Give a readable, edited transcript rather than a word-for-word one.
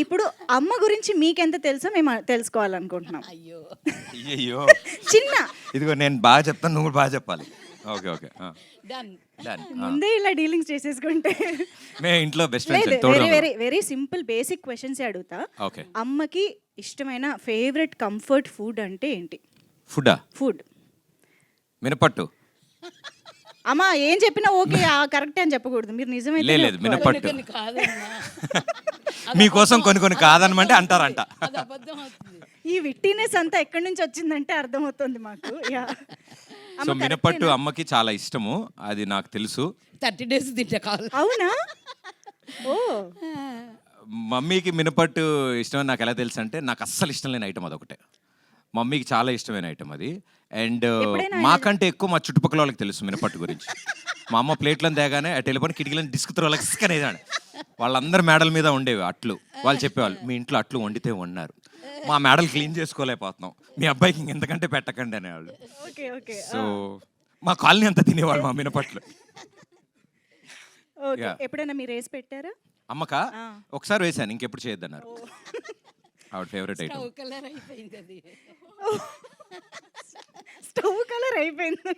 ఇప్పుడు అమ్మ గురించి మీకెంత తెలుసో మేము తెలుసుకోవాలనుకుంటున్నాం. అయ్యో అయ్యో చిన్న ఇదిగో నేను బాగా చెప్తాను, నువ్వు కూడా బాగా చెప్పాలి. Okay okay done. డన్. ముందే ఇలా డీలింగ్స్ చేసేసుకుంటే మేము ఇంట్లో బెస్ట్ లేదు, ఫ్రెండ్స్ వెరీ తోడు. Very very simple basic questions అడుగుతా. ఓకే. అమ్మకి ఇష్టమైన ఫేవరెట్ కంఫర్ట్ ఫుడ్ అంటే ఏంటి? ఫుడ్డా? ఫుడ్. మినపట్టు. అమ్మ ఏం చెప్పినా ఓకే కరెక్ట్ అని చెప్పకూడదు, మీరు నిజమైతే లేదు కొన్ని మినపట్టు. కొన్ని కాదన్నా. అది మీకోసం అబద్ధం కొన్ని అవుతుంది. కాదనమంటే అంటారంట. అది అబద్ధం అవుతుంది. ఈ విట్టినెస్ అంతా ఎక్కడి నుంచి వచ్చిందంటే అర్థమవుతుంది మాకు. యా. అమ్మ సో మినపట్టు కరెక్టేనా? అమ్మకి చాలా ఇష్టము, అది నాకు తెలుసు. 30 days తింటే కాదు. అవునా? ఓ మమ్మీకి మినపట్టు ఇష్టం నాకు ఎలా తెలుసు అంటే, నాకు అస్సలు ఇష్టం లేని ఐటమ్ అదొకటే. మమ్మీకి చాలా ఇష్టమైన ఐటమ్ అది. అండ్ ఎప్పుడైనా మాకంటే ఎక్కువ మా చుట్టుపక్కల వాళ్ళకి తెలుసు మినపట్టు గురించి. మా అమ్మ ప్లేట్లను తేగానే ఆ టెలిఫోన్ కిటికీలను డిస్క్ త్రోలకి అనేదాన్ని. వాళ్ళందరూ మేడల మీద ఉండేవి అట్లు. వాళ్ళు చెప్పేవాళ్ళు, మీ ఇంట్లో అట్లు వండితే వండారు, మా మేడలు క్లీన్ చేసుకోలేకపోతున్నాం, మీ అబ్బాయికి ఇంకెంతకంటే పెట్టకండి అనేవాళ్ళు. ఓకే ఓకే సో మా కాలనీ అంతా తినేవాళ్ళు మా మినపట్లు. ఓకే. Yeah. ఎప్పుడైనా మీరు వేసి పెట్టారా? అమ్మక ఆ. ఒకసారి వేసాను, ఇంకెప్పుడు చేయొద్దన్నారు. ఆవిడ ఫేవరెట్ ఐటమ్. స్టవ్ కలర్ అయిపోయింది అది. స్టవ్ కలర్ అయిపోయింది.